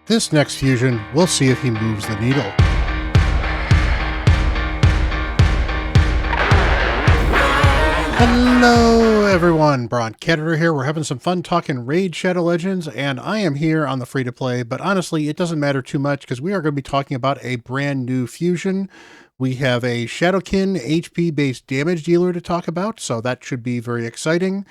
This next fusion, we'll see if he moves the needle. Hello everyone, Bront, CatHerder here. We're having some fun talking Raid Shadow Legends, and I am here on the free-to-play, but honestly, it doesn't matter too much because we are going to be talking about a brand new fusion. We have a Shadowkin HP-based damage dealer to talk about, so that should be very exciting.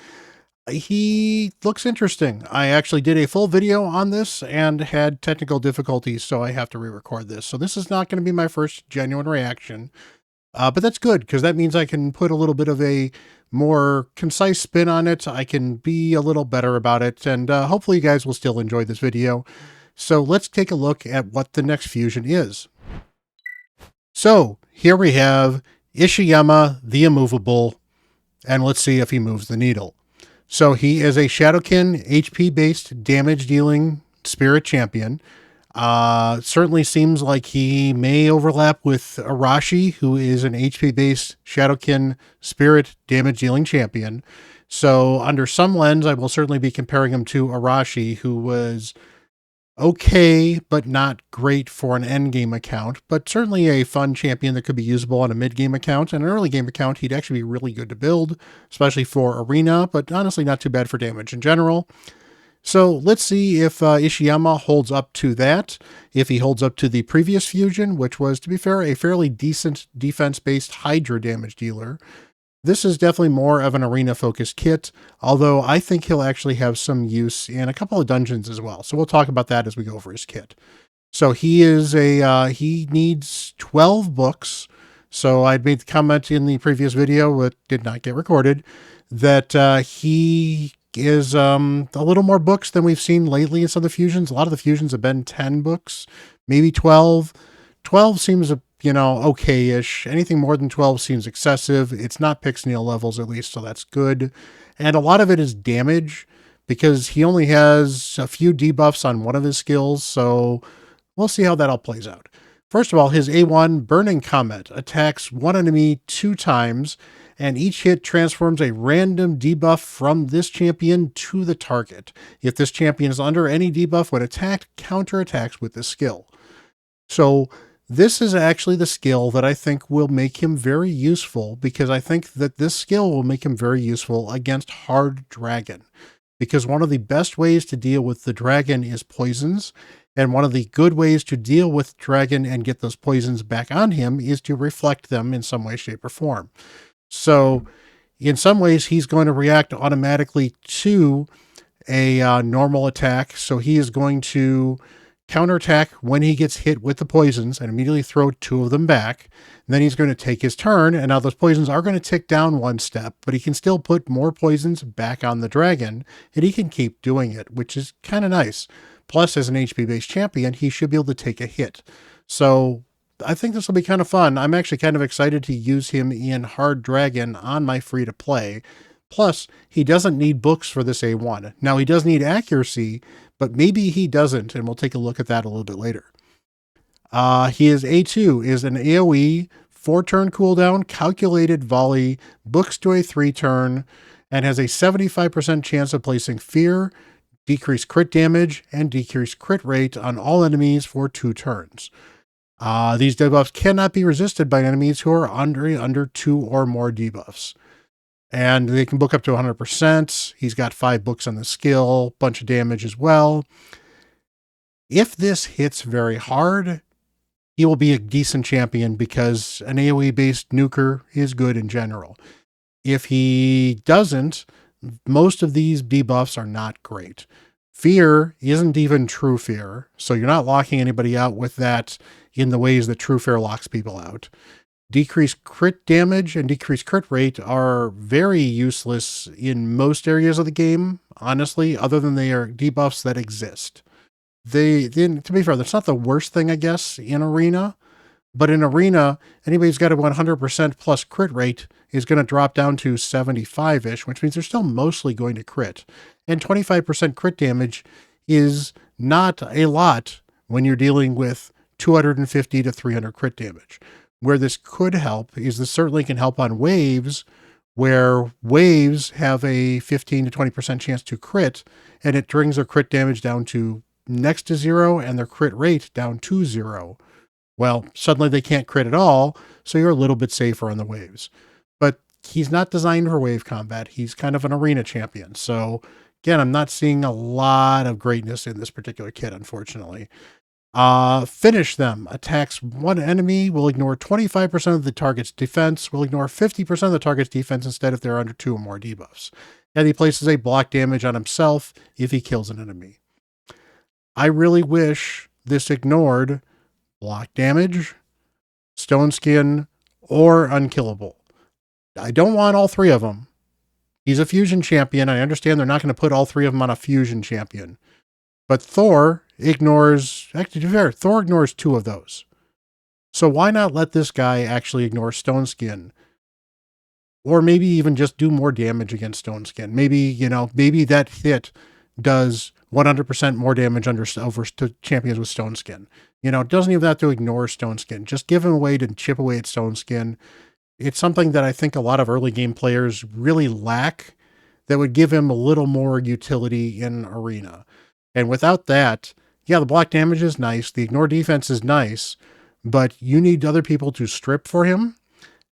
He looks interesting. I actually did a full video on this and had technical difficulties, so I have to re-record this. So this is not going to be my first genuine reaction, but that's good because that means I can put a little bit of a more concise spin on it. I can be a little better about it, and hopefully you guys will still enjoy this video. So let's take a look at what the next fusion is. So here we have Ishiyama the Immovable, and let's see if he moves the needle. So he is a Shadowkin HP-based damage-dealing spirit champion. Certainly seems like he may overlap with Arashi, who is an HP-based Shadowkin spirit damage-dealing champion. So under some lens, I will certainly be comparing him to Arashi, who was okay, but not great for an endgame account, but certainly a fun champion that could be usable on a mid-game account. And an early game account, he'd actually be really good to build, especially for arena, but honestly not too bad for damage in general. So let's see if Ishiyama holds up to that, if he holds up to the previous fusion, which was, to be fair, a fairly decent defense-based Hydra damage dealer. This is definitely more of an arena-focused kit, although I think he'll actually have some use in a couple of dungeons as well. So we'll talk about that as we go over his kit. So he is he needs 12 books. So I'd made the comment in the previous video, that did not get recorded, that he is a little more books than we've seen lately in some of the fusions. A lot of the fusions have been 10 books, maybe 12. 12 seems okay-ish. Anything more than 12 seems excessive. It's not Pixneal levels, at least, so that's good. And a lot of it is damage, because he only has a few debuffs on one of his skills, so we'll see how that all plays out. First of all, his A1, Burning Comet, attacks one enemy 2 times, and each hit transforms a random debuff from this champion to the target. If this champion is under any debuff when attacked, counterattacks with this skill. So this is actually the skill that I think will make him very useful, because I think that this skill will make him very useful against hard dragon. Because one of the best ways to deal with the dragon is poisons, and one of the good ways to deal with dragon and get those poisons back on him is to reflect them in some way, shape, or form. So in some ways, he's going to react automatically to a normal attack. So he is going to counterattack when he gets hit with the poisons and immediately throw 2 of them back. And then he's going to take his turn, and now those poisons are going to tick down 1 step, but he can still put more poisons back on the dragon, and he can keep doing it, which is kind of nice. Plus, as an HP-based champion, he should be able to take a hit. So I think this will be kind of fun. I'm actually kind of excited to use him in Hard Dragon on my free-to-play. Plus, he doesn't need books for this A1. Now, he does need accuracy, but maybe he doesn't, and we'll take a look at that a little bit later. His A2 is an AoE, 4-turn cooldown, calculated volley, books to a 3-turn, and has a 75% chance of placing fear, decreased crit damage, and decreased crit rate on all enemies for 2 turns. These debuffs cannot be resisted by enemies who are under 2 or more debuffs. And they can book up to 100%. He's got 5 books on the skill, bunch of damage as well. If this hits very hard, he will be a decent champion because an AoE-based nuker is good in general. If he doesn't, most of these debuffs are not great. Fear isn't even true fear, so you're not locking anybody out with that in the ways that true fear locks people out. Decreased crit damage and decreased crit rate are very useless in most areas of the game, honestly, other than they are debuffs that exist. To be fair, that's not the worst thing, I guess, in Arena, but in Arena, anybody who's got a 100% plus crit rate is going to drop down to 75-ish, which means they're still mostly going to crit. And 25% crit damage is not a lot when you're dealing with 250 to 300 crit damage. Where this could help is this certainly can help on waves, where waves have a 15 to 20% chance to crit, and it brings their crit damage down to next to 0 and their crit rate down to 0. Well, suddenly they can't crit at all, so you're a little bit safer on the waves. But he's not designed for wave combat. He's kind of an arena champion. So again, I'm not seeing a lot of greatness in this particular kit, unfortunately. Finish them. Attacks one enemy, will ignore 25% of the target's defense, will ignore 50% of the target's defense instead if they're under 2 or more debuffs. And he places a block damage on himself if he kills an enemy. I really wish this ignored block damage, stone skin, or unkillable. I don't want all 3 of them. He's a fusion champion. I understand they're not going to put all 3 of them on a fusion champion. But Thor ignores, actually to be fair, Thor ignores 2 of those. So why not let this guy actually ignore stone skin? Or maybe even just do more damage against stone skin. Maybe, maybe that hit does 100% more damage over champions with stone skin. It doesn't even have to ignore stone skin. Just give him a way to chip away at stone skin. It's something that I think a lot of early game players really lack that would give him a little more utility in arena. And without that, yeah, the block damage is nice. The ignore defense is nice, but you need other people to strip for him.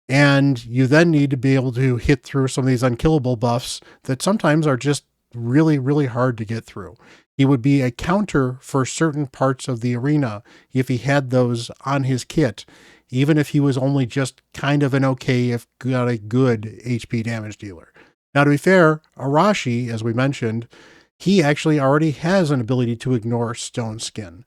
And you then need to be able to hit through some of these unkillable buffs that sometimes are just really, really hard to get through. He would be a counter for certain parts of the arena if he had those on his kit, even if he was only just kind of an okay, if got a good HP damage dealer. Now, to be fair, Arashi, as we mentioned, he actually already has an ability to ignore stone skin,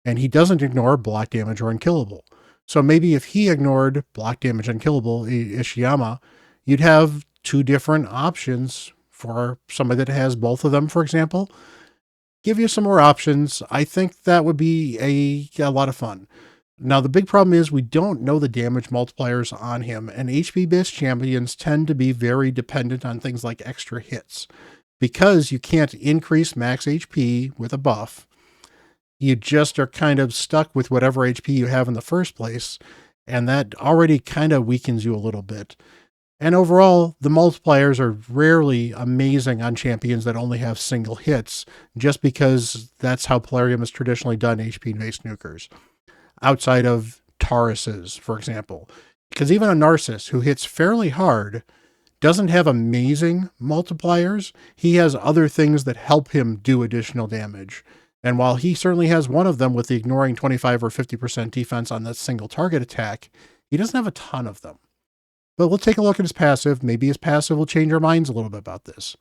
and he doesn't ignore block damage or unkillable. So maybe if he ignored block damage unkillable, Ishiyama, you'd have 2 different options for somebody that has both of them, for example. Give you some more options. I think that would be a lot of fun. Now, the big problem is we don't know the damage multipliers on him, and HP-based champions tend to be very dependent on things like extra hits. Because you can't increase max HP with a buff, you just are kind of stuck with whatever HP you have in the first place, and that already kind of weakens you a little bit. And overall, the multipliers are rarely amazing on champions that only have single hits, just because that's how Plarium has traditionally done HP-based nukers. Outside of Taurus's, for example. Because even a Narcissus, who hits fairly hard, doesn't have amazing multipliers. He has other things that help him do additional damage. And while he certainly has one of them with the ignoring 25 or 50% defense on that single target attack, he doesn't have a ton of them. But we'll take a look at his passive. Maybe his passive will change our minds a little bit about this.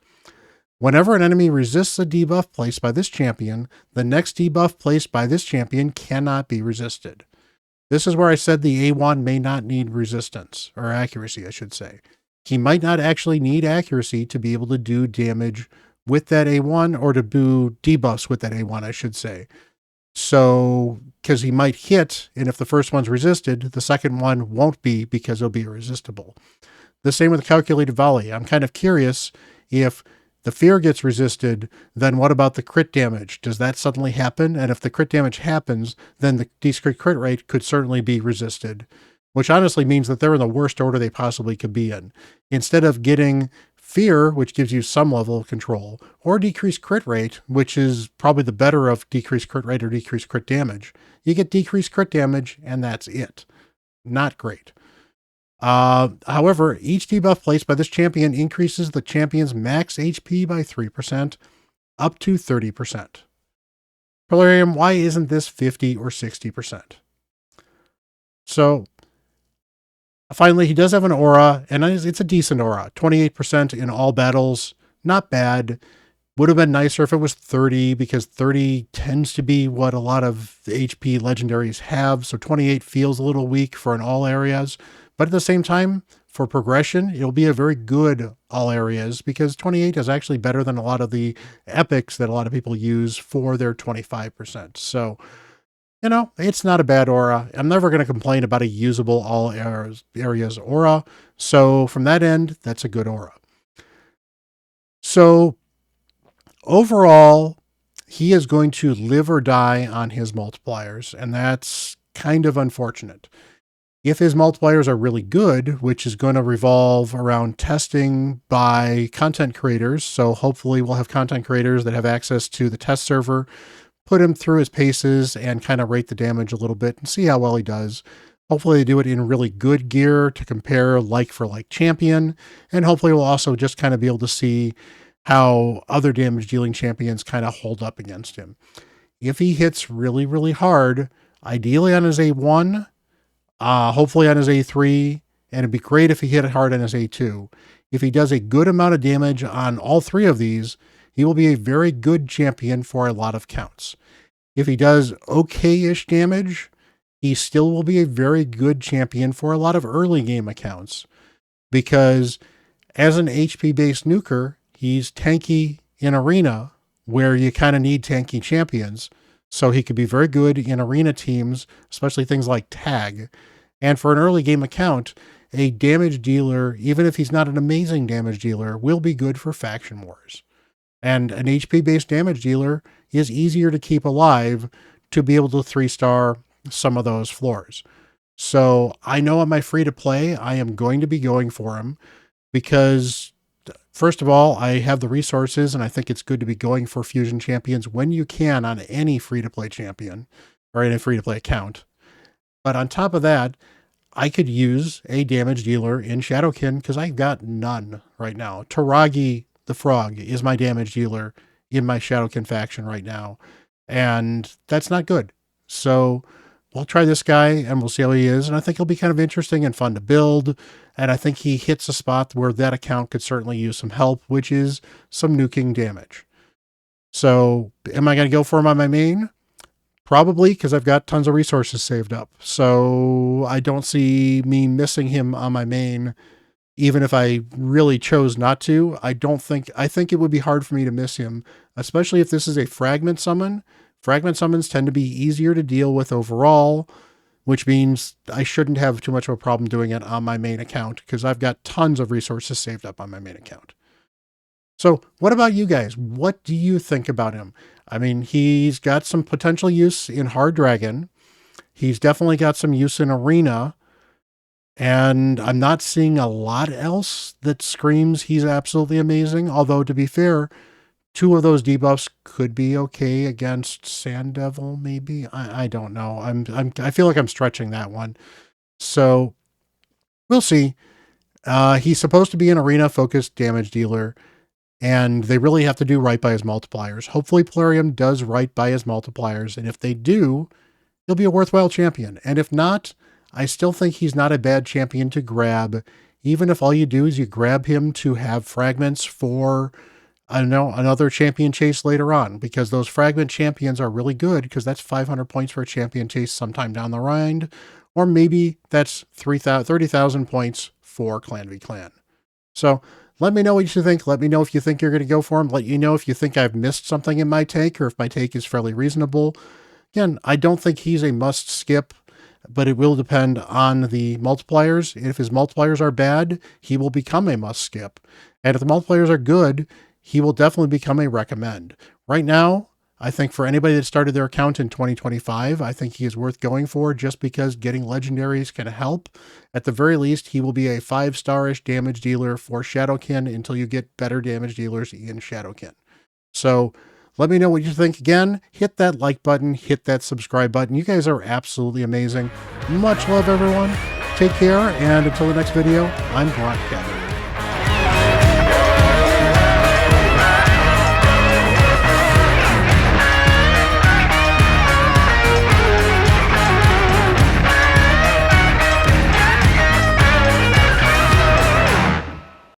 Whenever an enemy resists a debuff placed by this champion, the next debuff placed by this champion cannot be resisted. This is where I said the A1 may not need resistance, or accuracy, I should say. He might not actually need accuracy to be able to do damage with that A1, or to do debuffs with that A1, I should say. So, because he might hit, and if the first one's resisted, the second one won't be because it'll be irresistible. The same with the calculated volley. I'm kind of curious if the fear gets resisted, then what about the crit damage? Does that suddenly happen? And if the crit damage happens, then the discrete crit rate could certainly be resisted, which honestly means that they're in the worst order they possibly could be in. Instead of getting fear, which gives you some level of control, or decreased crit rate, which is probably the better of decreased crit rate or decreased crit damage, you get decreased crit damage, and that's it. Not great. However, each debuff placed by this champion increases the champion's max HP by 3%, up to 30%. Plarium, why isn't this 50 or 60%? So, finally, he does have an aura, and it's a decent aura. 28% in all battles. Not bad. Would have been nicer if it was 30, because 30 tends to be what a lot of the HP legendaries have, so 28 feels a little weak for an all areas. But at the same time, for progression, it'll be a very good all areas, because 28 is actually better than a lot of the epics that a lot of people use for their 25%. So, it's not a bad aura. I'm never going to complain about a usable all areas aura. So from that end, that's a good aura. So overall, he is going to live or die on his multipliers, and that's kind of unfortunate. If his multipliers are really good, which is going to revolve around testing by content creators, so hopefully we'll have content creators that have access to the test server, put him through his paces and kind of rate the damage a little bit and see how well he does. Hopefully they do it in really good gear to compare like for like champion. And hopefully we'll also just kind of be able to see how other damage dealing champions kind of hold up against him. If he hits really, really hard, ideally on his A1, hopefully on his A3, and it'd be great if he hit it hard on his A2. If he does a good amount of damage on all three of these, he will be a very good champion for a lot of counts. If he does okay-ish damage, he still will be a very good champion for a lot of early game accounts, because as an HP-based nuker, he's tanky in arena, where you kind of need tanky champions. So he could be very good in arena teams, especially things like tag. And for an early game account, a damage dealer, even if he's not an amazing damage dealer, will be good for faction wars. And an HP-based damage dealer is easier to keep alive to be able to 3-star some of those floors. So I know on my free-to-play, I am going to be going for him because, first of all, I have the resources, and I think it's good to be going for fusion champions when you can on any free-to-play champion or any free-to-play account. But on top of that, I could use a damage dealer in Shadowkin because I've got none right now. Taragi the Frog is my damage dealer in my Shadowkin faction right now, and that's not good. So we'll try this guy and we'll see how he is, and I think he'll be kind of interesting and fun to build, and I think he hits a spot where that account could certainly use some help, which is some nuking damage. So am I going to go for him on my main? Probably, because I've got tons of resources saved up. So I don't see me missing him on my main, even if I really chose not to. I think it would be hard for me to miss him, especially if this is a fragment summon. Fragment summons tend to be easier to deal with overall, which means I shouldn't have too much of a problem doing it on my main account because I've got tons of resources saved up on my main account. So what about you guys? What do you think about him? I mean, he's got some potential use in Hard Dragon. He's definitely got some use in Arena. And I'm not seeing a lot else that screams he's absolutely amazing. Although, to be fair, 2 of those debuffs could be okay against Sand Devil, maybe. I don't know. I feel like I'm stretching that one. So we'll see. He's supposed to be an arena-focused damage dealer, and they really have to do right by his multipliers. Hopefully Plarium does right by his multipliers, and if they do, he'll be a worthwhile champion. And if not, I still think he's not a bad champion to grab, even if all you do is you grab him to have fragments for, I don't know, another champion chase later on, because those fragment champions are really good, because that's 500 points for a champion chase sometime down the line, or maybe that's 30,000 points for Clan v Clan. So let me know what you think. Let me know if you think you're going to go for him. Let you know if you think I've missed something in my take, or if my take is fairly reasonable. Again, I don't think he's a must skip, but it will depend on the multipliers. If his multipliers are bad, he will become a must skip. And if the multipliers are good, he will definitely become a recommend. Right now, I think for anybody that started their account in 2025, I think he is worth going for just because getting legendaries can help. At the very least, he will be a 5-star-ish damage dealer for Shadowkin until you get better damage dealers in Shadowkin. So let me know what you think. Again, hit that like button, hit that subscribe button. You guys are absolutely amazing. Much love, everyone. Take care, and until the next video, I'm Bront.